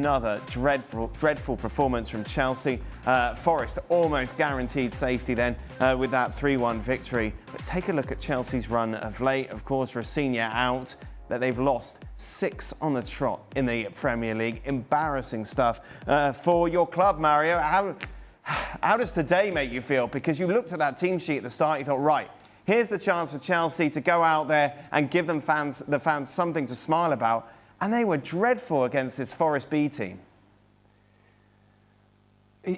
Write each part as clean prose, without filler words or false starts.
another dreadful performance from Chelsea. Forest almost guaranteed safety then with that 3-1 victory. But take a look at Chelsea's run of late. Of course, Rafinha out. That they've lost 6 on the trot in the Premier League. Embarrassing stuff for your club, Mario. How does today make you feel? Because you looked at that team sheet at the start, you thought, right, here's the chance for Chelsea to go out there and give the fans something to smile about. And they were dreadful against this Forest B team.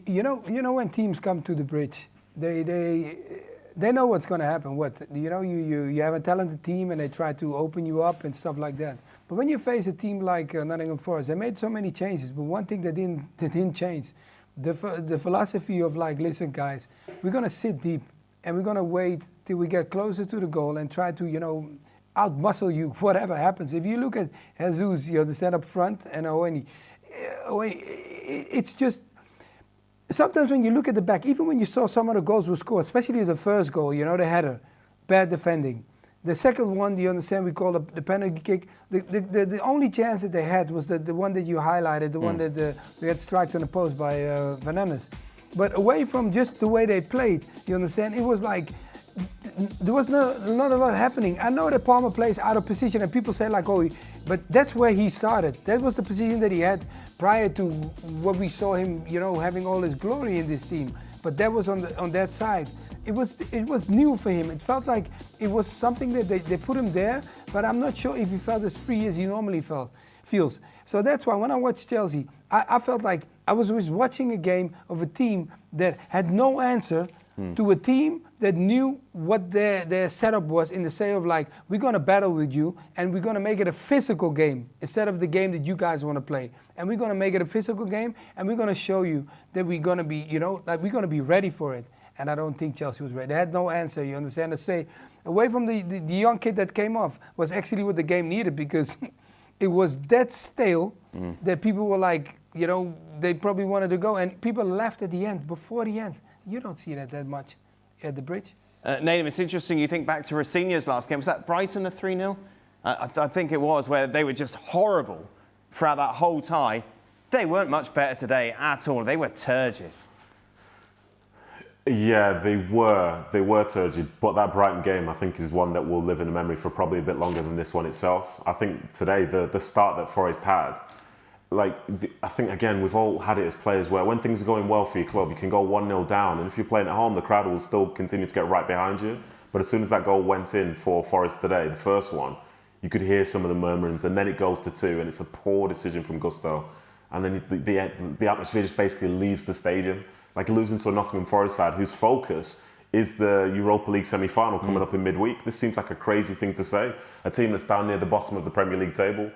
You know when teams come to the bridge, they know what's going to happen. You have a talented team and they try to open you up and stuff like that. But when you face a team like Nottingham Forest, they made so many changes. But one thing that didn't change, the philosophy of like, listen guys, we're going to sit deep and we're going to wait till we get closer to the goal and try to, out-muscle you, whatever happens. If you look at Jesus, the stand up front, and Owen, it's just, sometimes when you look at the back, even when you saw some of the goals were scored, especially the first goal, the header, bad defending. The second one, you understand, we call the penalty kick. The only chance that they had was the one that you highlighted, the one that they had struck on the post by Fernandes. But away from just the way they played, you understand, it was like, there was not a lot happening. I know that Palmer plays out of position and people say like, oh, but that's where he started. That was the position that he had prior to what we saw him, having all his glory in this team. But that was on that side. It was new for him. It felt like it was something that they put him there, but I'm not sure if he felt as free as he normally feels. So that's why when I watched Chelsea, I felt like I was watching a game of a team that had no answer to a team that knew what their setup was, in the say of like, we're going to battle with you and we're going to make it a physical game instead of the game that you guys want to play. And we're going to make it a physical game and we're going to show you that we're going to be, we're going to be ready for it. And I don't think Chelsea was ready. They had no answer, you understand? To say, away from the young kid that came off was actually what the game needed, because it was that stale that people were like, they probably wanted to go. And people left at the end, before the end. You don't see that much at the bridge. Nadim, it's interesting, you think back to Rafinha's last game. Was that Brighton, the 3-0? I think it was, where they were just horrible throughout that whole tie. They weren't much better today at all. They were turgid. Yeah, they were turgid. But that Brighton game, I think, is one that will live in the memory for probably a bit longer than this one itself. I think today, the start that Forest had, I think, again, we've all had it as players where when things are going well for your club, you can go 1-0 down. And if you're playing at home, the crowd will still continue to get right behind you. But as soon as that goal went in for Forest today, the first one, you could hear some of the murmurings. And then it goes to 2, and it's a poor decision from Gusto. And then the atmosphere just basically leaves the stadium. Like losing to a Nottingham Forest side whose focus is the Europa League semi-final coming up in midweek. This seems like a crazy thing to say. A team that's down near the bottom of the Premier League table.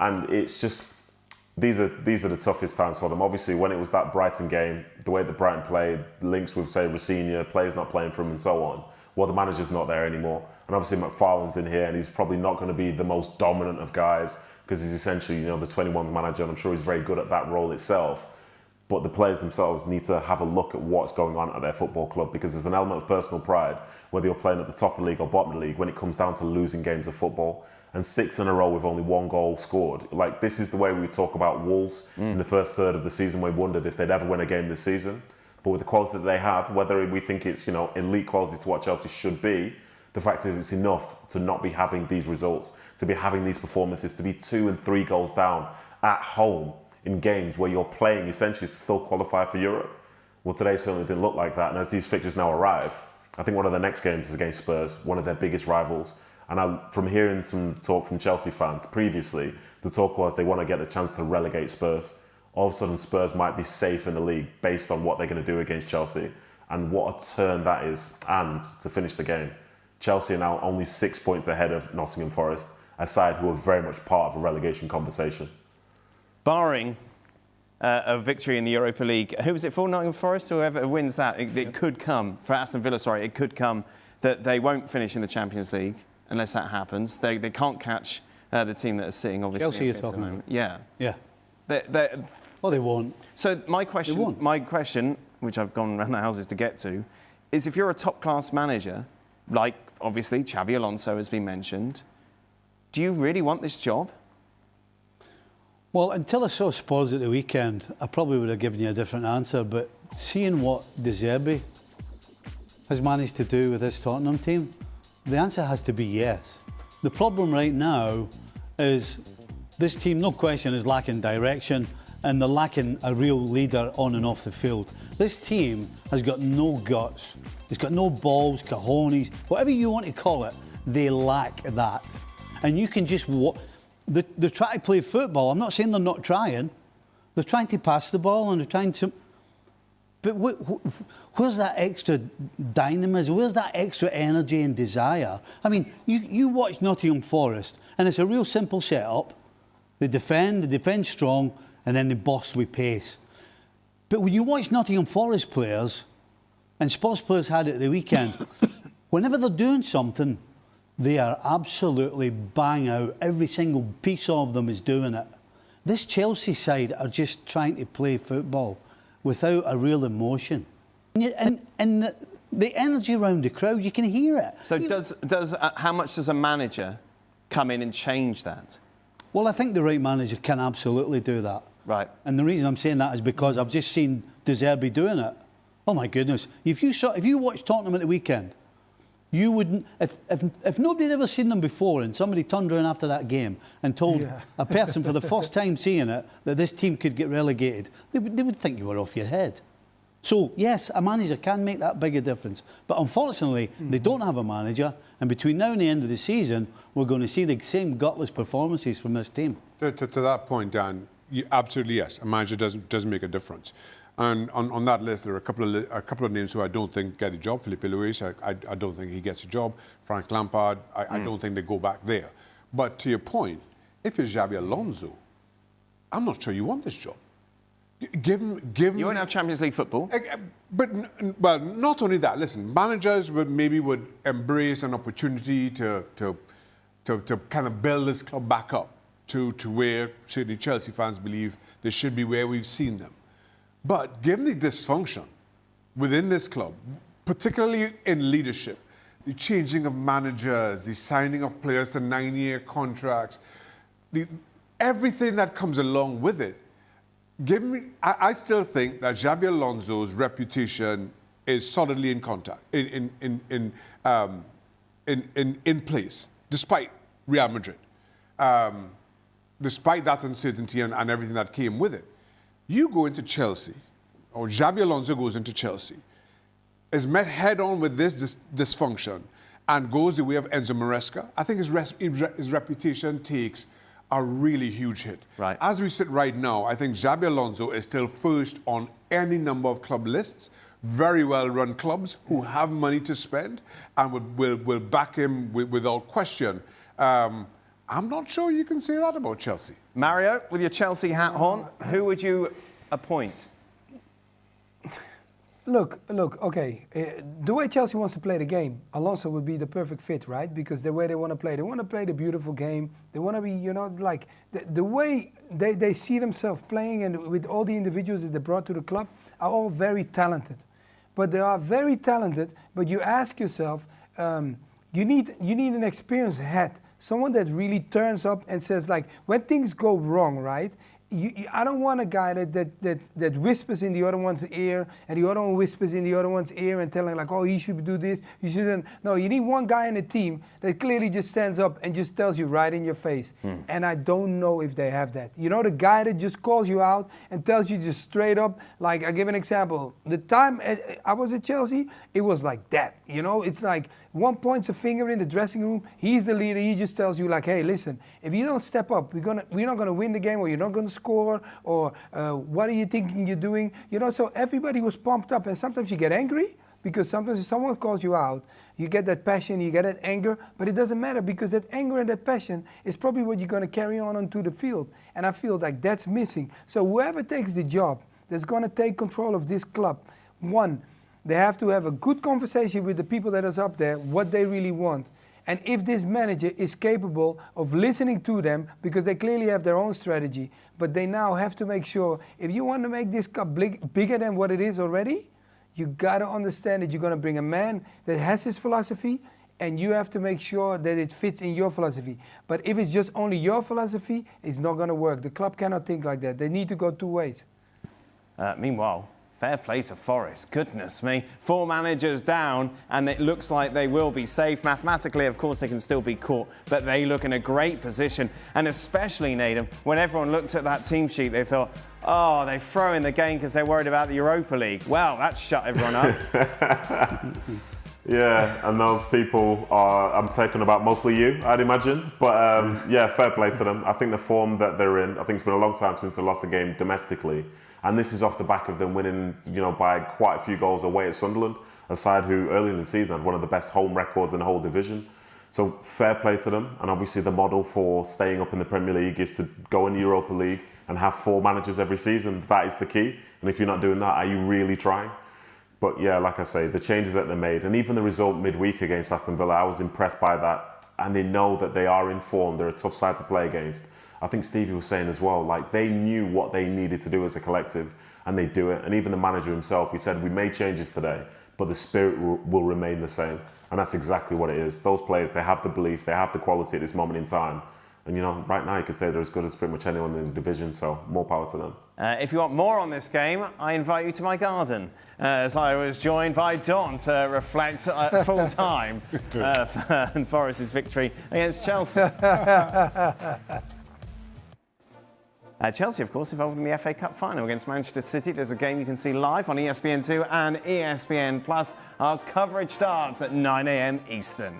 And it's just, these are the toughest times for them. Obviously, when it was that Brighton game, the way that Brighton played, links with, say, Rafinha, players not playing for him and so on, well, the manager's not there anymore. And obviously, McFarlane's in here, and he's probably not going to be the most dominant of guys, because he's essentially, the 21s manager, and I'm sure he's very good at that role itself. But the players themselves need to have a look at what's going on at their football club, because there's an element of personal pride, whether you're playing at the top of the league or bottom of the league, when it comes down to losing games of football. And 6 in a row with only 1 goal scored. Like, this is the way we talk about Wolves in the first third of the season. We wondered if they'd ever win a game this season. But with the quality that they have, whether we think it's, elite quality to what Chelsea should be, the fact is it's enough to not be having these results, to be having these performances, to be 2 and 3 goals down at home in games where you're playing essentially to still qualify for Europe. Well, today certainly didn't look like that. And as these fixtures now arrive, I think one of the next games is against Spurs, one of their biggest rivals. And from hearing some talk from Chelsea fans previously, the talk was they want to get a chance to relegate Spurs. All of a sudden, Spurs might be safe in the league based on what they're going to do against Chelsea. And what a turn that is. And to finish the game, Chelsea are now only 6 points ahead of Nottingham Forest, a side who are very much part of a relegation conversation. Barring a victory in the Europa League, who was it for, Nottingham Forest? Whoever wins that, it could come, for Aston Villa, it could come that they won't finish in the Champions League. Unless that happens, they can't catch the team that is sitting, obviously. Chelsea you're talking about? Yeah. Yeah. Well, they won't. So my question, which I've gone around the houses to get to, is if you're a top-class manager, like obviously Xabi Alonso has been mentioned, do you really want this job? Well, until I saw Spurs at the weekend, I probably would have given you a different answer. But seeing what De Zerbi has managed to do with this Tottenham team, the answer has to be yes. The problem right now is this team, no question, is lacking direction and they're lacking a real leader on and off the field. This team has got no guts. It's got no balls, cojones, whatever you want to call it, they lack that. And you can just... They're trying to play football. I'm not saying they're not trying. They're trying to pass the ball and they're trying to... But where's that extra dynamism? Where's that extra energy and desire? I mean, you watch Nottingham Forest and it's a real simple setup. They defend strong, and then they boss with pace. But when you watch Nottingham Forest players, and Spurs players had it the weekend, whenever they're doing something, they are absolutely bang out. Every single piece of them is doing it. This Chelsea side are just trying to play football without a real emotion. And the energy around the crowd, you can hear it. So how much does a manager come in and change that? Well, I think the right manager can absolutely do that. Right. And the reason I'm saying that is because I've just seen De Zerbi doing it. Oh my goodness! If you watched Tottenham at the weekend, you wouldn't. If nobody had ever seen them before, and somebody turned around after that game and told a person for the first time seeing it that this team could get relegated, they would think you were off your head. So yes, a manager can make that big a difference. But unfortunately, they don't have a manager, and between now and the end of the season, we're going to see the same gutless performances from this team. To that point, Dan, absolutely yes. A manager does make a difference. And on that list, there are a couple of names who I don't think get a job. Felipe Luis, I don't think he gets a job. Frank Lampard, I don't think they go back there. But to your point, if it's Xabi Alonso, I'm not sure you want this job. Give him. You won't have Champions League football. But well, not only that. Listen, managers would embrace an opportunity to kind of build this club back up to where certainly Chelsea fans believe they should be, where we've seen them. But given the dysfunction within this club, particularly in leadership, the changing of managers, the signing of players to 9-year contracts, everything that comes along with it. I still think that Xabi Alonso's reputation is solidly in place, despite Real Madrid, despite that uncertainty and everything that came with it. You go into Chelsea, or Xabi Alonso goes into Chelsea, is met head-on with this dysfunction, and goes the way of Enzo Maresca. I think his reputation takes a really huge hit. Right. As we sit right now, I think Xabi Alonso is still first on any number of club lists. Very well-run clubs who have money to spend and will back him without question. I'm not sure you can say that about Chelsea. Mario, with your Chelsea hat on, who would you appoint? Look, okay. The way Chelsea wants to play the game, Alonso would be the perfect fit, right? Because the way they want to play the beautiful game. They want to be, like the way they see themselves playing, and with all the individuals that they brought to the club, are all very talented. But they are very talented, but you ask yourself, you need an experienced head, someone that really turns up and says, like, when things go wrong, right? I don't want a guy that whispers in the other one's ear, and the other one whispers in the other one's ear and telling, like, oh, he should do this, you shouldn't. No, you need one guy in the team that clearly just stands up and just tells you right in your face. And I don't know if they have that. The guy that just calls you out and tells you just straight up. Like, I give an example. The time I was at Chelsea, it was like that. It's like one points a finger in the dressing room. He's the leader. He just tells you, like, hey, listen, if you don't step up, we're not gonna win the game, or you're not gonna score, or what are you thinking you're doing? So everybody was pumped up, and sometimes you get angry because sometimes if someone calls you out, you get that passion, you get that anger, but it doesn't matter because that anger and that passion is probably what you're going to carry on onto the field, and I feel like that's missing. So whoever takes the job that's going to take control of this club, one, they have to have a good conversation with the people that is up there, what they really want. And if this manager is capable of listening to them, because they clearly have their own strategy, but they now have to make sure, if you want to make this cup bigger than what it is already, you got to understand that you're going to bring a man that has his philosophy and you have to make sure that it fits in your philosophy. But if it's just only your philosophy, it's not going to work. The club cannot think like that. They need to go two ways. Meanwhile, fair play to Forest. Goodness me. 4 managers down, and it looks like they will be safe. Mathematically, of course, they can still be caught, but they look in a great position. And especially, Nedum, when everyone looked at that team sheet, they thought, oh, they throw in the game because they're worried about the Europa League. Well, that shut everyone up. Yeah, and those people are, I'm taking about mostly you, I'd imagine. But yeah, fair play to them. I think the form that they're in, I think it's been a long time since they lost a game domestically. And this is off the back of them winning, by quite a few goals away at Sunderland, a side who early in the season had one of the best home records in the whole division. So fair play to them. And obviously the model for staying up in the Premier League is to go in the Europa League and have 4 managers every season. That is the key. And if you're not doing that, are you really trying? But yeah, like I say, the changes that they made, and even the result midweek against Aston Villa, I was impressed by that. And they know that they are in form. They're a tough side to play against. I think Stevie was saying as well, like they knew what they needed to do as a collective, and they do it. And even the manager himself, he said, we made changes today, but the spirit will remain the same. And that's exactly what it is. Those players, they have the belief, they have the quality at this moment in time. And right now you could say they're as good as pretty much anyone in the division, so more power to them. If you want more on this game, I invite you to my garden, as I was joined by Don to reflect full time on Forest's victory against Chelsea. Chelsea, of course, involved in the FA Cup final against Manchester City. There's a game you can see live on ESPN2 and ESPN+. Our coverage starts at 9 a.m. Eastern.